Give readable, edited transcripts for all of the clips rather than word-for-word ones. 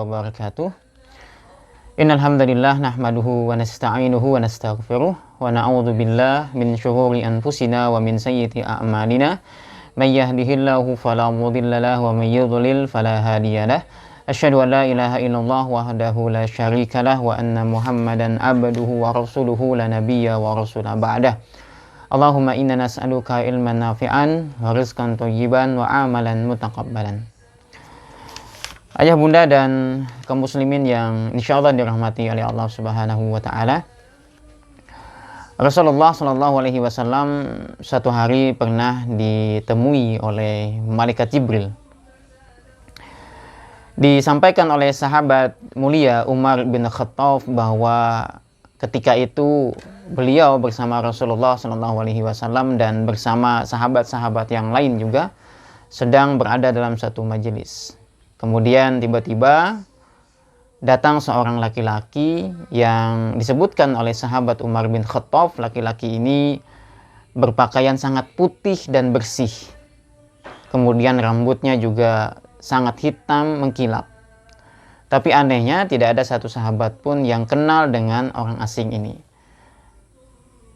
wabarakatuh. Innal hamdalillah nahmaduhu wa nasta'inuhu wa nastaghfiruh wa na'udzu billahi min syururi anfusina wa min sayyiati a'malina. May yahdihillahu fala mudilla lahu wa may yudlil fala hadiyalah. Asyhadu an la ilaha illallah wahdahu la syarika lah wa anna Muhammadan abduhu wa rasuluhu la nabiyya wa rasula ba'dah. Allahumma inna nas'aluka ilman nafi'an wa rizqan thayyiban wa amalan mutaqabbalan. Ayah bunda dan kaum muslimin yang insyaallah dirahmati oleh Allah Subhanahu wa taala. Rasulullah sallallahu alaihi wasallam satu hari pernah ditemui oleh malaikat Jibril. Disampaikan oleh sahabat mulia Umar bin Khattab bahwa ketika itu beliau bersama Rasulullah sallallahu alaihi wasallam dan bersama sahabat-sahabat yang lain juga sedang berada dalam satu majelis. Kemudian tiba-tiba datang seorang laki-laki yang disebutkan oleh sahabat Umar bin Khattab. Laki-laki ini berpakaian sangat putih dan bersih. Kemudian rambutnya juga sangat hitam mengkilap. Tapi anehnya tidak ada satu sahabat pun yang kenal dengan orang asing ini.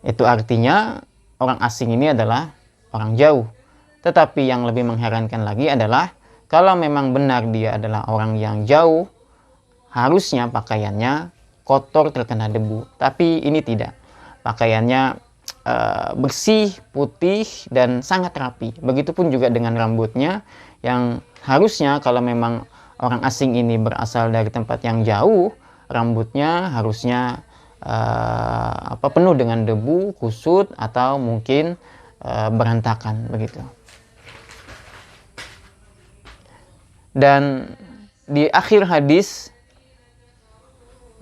Itu artinya orang asing ini adalah orang jauh. Tetapi yang lebih mengherankan lagi adalah kalau memang benar dia adalah orang yang jauh, harusnya pakaiannya kotor terkena debu. Tapi ini tidak. Pakaiannya bersih, putih, dan sangat rapi. Begitupun juga dengan rambutnya yang harusnya kalau memang orang asing ini berasal dari tempat yang jauh, rambutnya harusnya penuh dengan debu, kusut, atau mungkin berantakan begitu. Dan di akhir hadis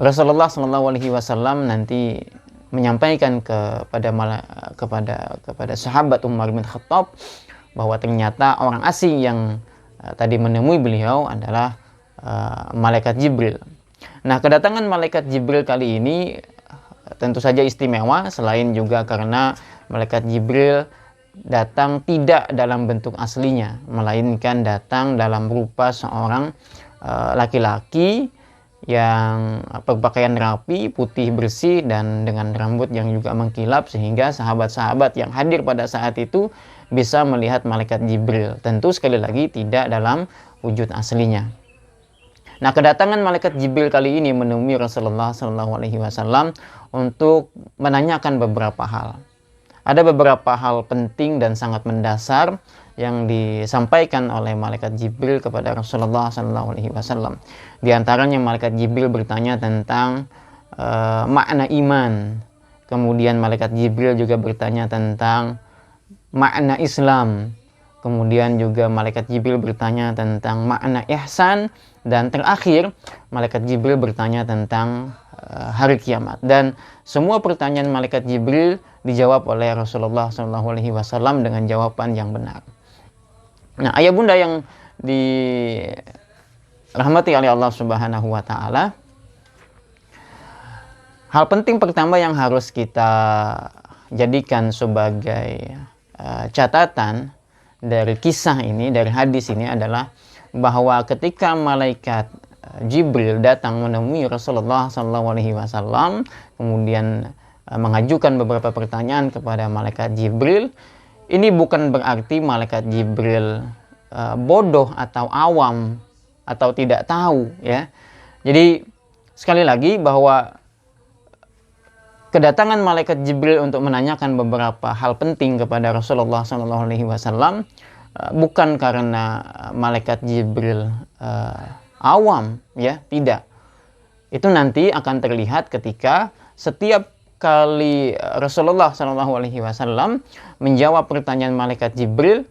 Rasulullah SAW nanti menyampaikan kepada sahabat Umar bin Khattab bahwa ternyata orang asing yang tadi menemui beliau adalah malaikat Jibril. Nah, kedatangan malaikat Jibril kali ini tentu saja istimewa, selain juga karena malaikat Jibril datang tidak dalam bentuk aslinya, melainkan datang dalam rupa seorang laki-laki yang berpakaian rapi, putih bersih, dan dengan rambut yang juga mengkilap, sehingga sahabat-sahabat yang hadir pada saat itu bisa melihat malaikat Jibril. Tentu sekali lagi tidak dalam wujud aslinya. Nah, kedatangan malaikat Jibril kali ini menemui Rasulullah SAW untuk menanyakan beberapa hal. Ada beberapa hal penting dan sangat mendasar yang disampaikan oleh malaikat Jibril kepada Rasulullah SAW. Di antaranya malaikat Jibril bertanya tentang makna iman. Kemudian malaikat Jibril juga bertanya tentang makna Islam. Kemudian juga malaikat Jibril bertanya tentang makna ihsan. Dan terakhir, malaikat Jibril bertanya tentang hari kiamat. Dan semua pertanyaan malaikat Jibril dijawab oleh Rasulullah SAW dengan jawaban yang benar. Nah, ayah bunda yang dirahmati oleh Allah Subhanahu wa taala, hal penting pertama yang harus kita jadikan sebagai catatan dari kisah ini, dari hadis ini adalah bahwa ketika malaikat Jibril datang menemui Rasulullah SAW, kemudian mengajukan beberapa pertanyaan kepada malaikat Jibril, ini bukan berarti malaikat Jibril bodoh atau awam atau tidak tahu, ya. Jadi sekali lagi bahwa kedatangan malaikat Jibril untuk menanyakan beberapa hal penting kepada Rasulullah SAW bukan karena malaikat Jibril awam, ya, tidak. Itu nanti akan terlihat ketika setiap kali Rasulullah SAW menjawab pertanyaan malaikat Jibril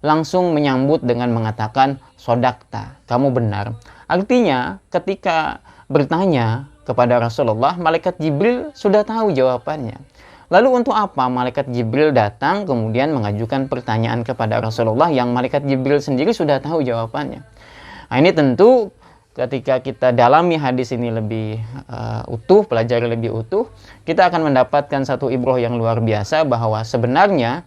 langsung menyambut dengan mengatakan sodakta, kamu benar. Artinya ketika bertanya kepada Rasulullah, malaikat Jibril sudah tahu jawabannya. Lalu untuk apa malaikat Jibril datang kemudian mengajukan pertanyaan kepada Rasulullah yang malaikat Jibril sendiri sudah tahu jawabannya? Nah, ini tentu ketika kita dalami hadis ini lebih utuh, pelajari lebih utuh, kita akan mendapatkan satu ibrah yang luar biasa bahwa sebenarnya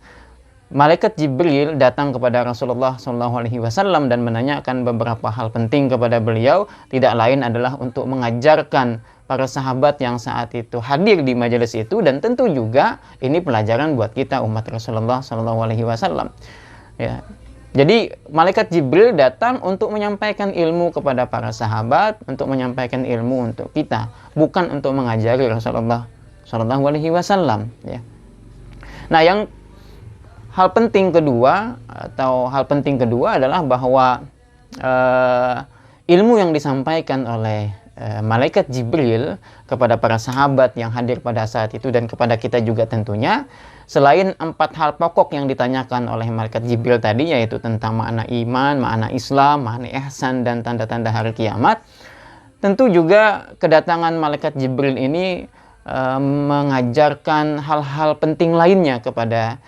malaikat Jibril datang kepada Rasulullah SAW dan menanyakan beberapa hal penting kepada beliau, tidak lain adalah untuk mengajarkan para sahabat yang saat itu hadir di majelis itu, dan tentu juga ini pelajaran buat kita umat Rasulullah SAW. Ya. Jadi malaikat Jibril datang untuk menyampaikan ilmu kepada para sahabat, untuk menyampaikan ilmu untuk kita, bukan untuk mengajari Rasulullah SAW. Ya. Nah, hal penting kedua adalah bahwa ilmu yang disampaikan oleh malaikat Jibril kepada para sahabat yang hadir pada saat itu dan kepada kita juga tentunya, selain 4 hal pokok yang ditanyakan oleh malaikat Jibril tadi, yaitu tentang makna iman, makna Islam, makna ihsan, dan tanda-tanda hari kiamat, tentu juga kedatangan malaikat Jibril ini mengajarkan hal-hal penting lainnya kepada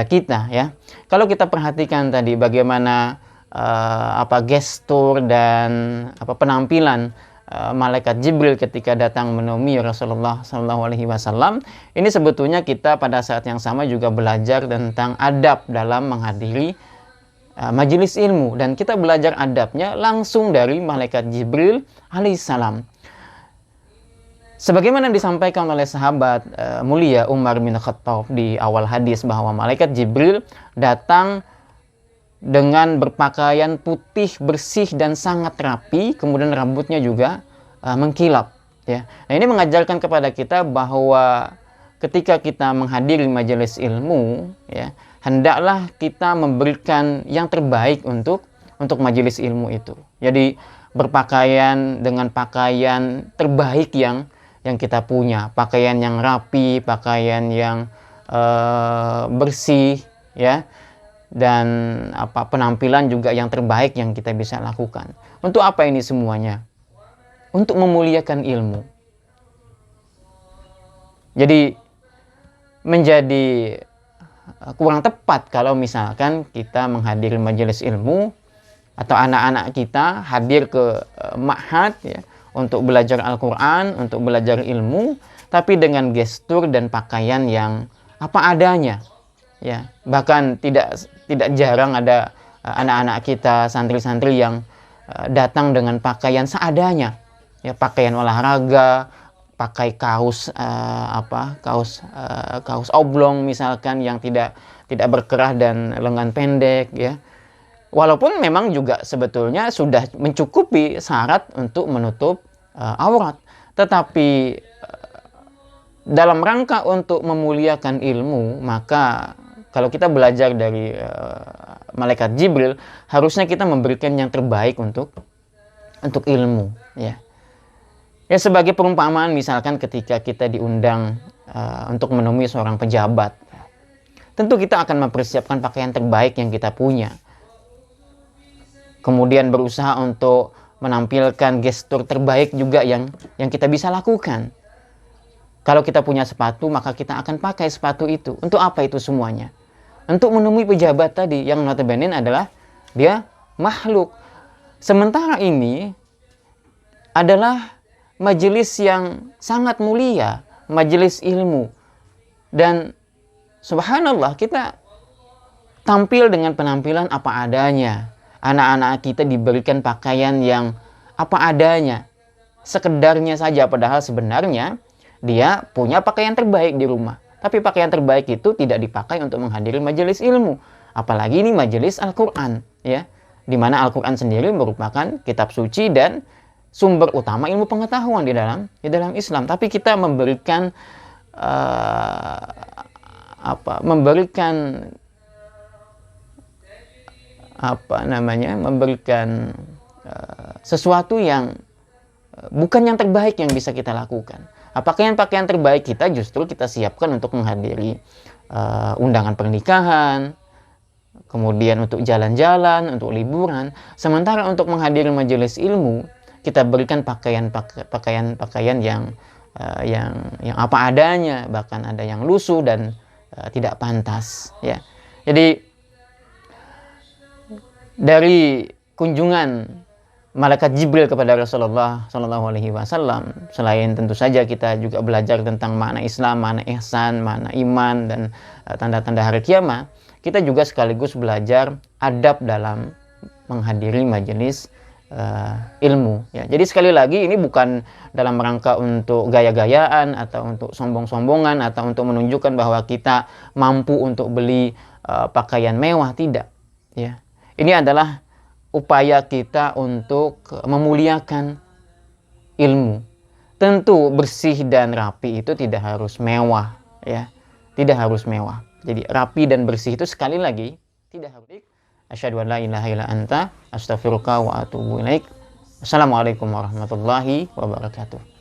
kita, ya. Kalau kita perhatikan tadi bagaimana gestur dan penampilan malaikat Jibril ketika datang menemui Rasulullah SAW, ini sebetulnya kita pada saat yang sama juga belajar tentang adab dalam menghadiri majelis ilmu, dan kita belajar adabnya langsung dari malaikat Jibril alaihissalam. Sebagaimana disampaikan oleh sahabat mulia Umar bin Khattab di awal hadis, bahwa malaikat Jibril datang dengan berpakaian putih, bersih, dan sangat rapi, kemudian rambutnya juga mengkilap. Ya. Nah, ini mengajarkan kepada kita bahwa ketika kita menghadiri majelis ilmu, ya, hendaklah kita memberikan yang terbaik untuk majelis ilmu itu. Jadi berpakaian dengan pakaian terbaik yang kita punya, pakaian yang rapi, pakaian yang bersih, ya. Dan penampilan juga yang terbaik yang kita bisa lakukan. Untuk apa ini semuanya? Untuk memuliakan ilmu. Jadi menjadi kurang tepat kalau misalkan kita menghadiri majelis ilmu atau anak-anak kita hadir ke ma'had, ya, untuk belajar Al-Quran, untuk belajar ilmu, tapi dengan gestur dan pakaian yang apa adanya. Ya, bahkan tidak jarang ada anak-anak kita, santri-santri yang datang dengan pakaian seadanya, ya, pakaian olahraga, pakai kaos kaos oblong misalkan yang tidak berkerah dan lengan pendek, ya. Walaupun memang juga sebetulnya sudah mencukupi syarat untuk menutup aurat, tetapi dalam rangka untuk memuliakan ilmu, maka kalau kita belajar dari malaikat Jibril, harusnya kita memberikan yang terbaik untuk ilmu, ya. Ya, sebagai perumpamaan, misalkan ketika kita diundang untuk menemui seorang pejabat, tentu kita akan mempersiapkan pakaian terbaik yang kita punya. Kemudian berusaha untuk menampilkan gestur terbaik juga yang kita bisa lakukan. Kalau kita punya sepatu, maka kita akan pakai sepatu itu. Untuk apa itu semuanya? Untuk menemui pejabat tadi yang notabene adalah dia makhluk. Sementara ini adalah majelis yang sangat mulia, majelis ilmu. Dan subhanallah, kita tampil dengan penampilan apa adanya. Anak-anak kita diberikan pakaian yang apa adanya, sekedarnya saja, padahal sebenarnya dia punya pakaian terbaik di rumah. Tapi pakaian terbaik itu tidak dipakai untuk menghadiri majelis ilmu. Apalagi ini majelis Al-Quran, ya, di mana Al-Quran sendiri merupakan kitab suci dan sumber utama ilmu pengetahuan di dalam Islam. Tapi kita memberikan sesuatu yang bukan yang terbaik yang bisa kita lakukan. Pakaian-pakaian terbaik kita justru kita siapkan untuk menghadiri undangan pernikahan, kemudian untuk jalan-jalan, untuk liburan. Sementara untuk menghadiri majelis ilmu, kita berikan pakaian yang apa adanya, bahkan ada yang lusuh dan tidak pantas, ya. Jadi dari kunjungan malaikat Jibril kepada Rasulullah SAW, selain tentu saja kita juga belajar tentang makna Islam, makna ihsan, makna iman, dan tanda-tanda hari kiamat, kita juga sekaligus belajar adab dalam menghadiri majelis ilmu ya. Jadi sekali lagi ini bukan dalam rangka untuk gaya-gayaan atau untuk sombong-sombongan atau untuk menunjukkan bahwa kita mampu untuk beli pakaian mewah, tidak ya. Ini adalah upaya kita untuk memuliakan ilmu. Tentu bersih dan rapi itu tidak harus mewah ya. Tidak harus mewah. Jadi rapi dan bersih itu sekali lagi tidak harus. Asyhadu an la ilaha illa anta astaghfiruka wa atubu ilaik. Assalamualaikum warahmatullahi wabarakatuh.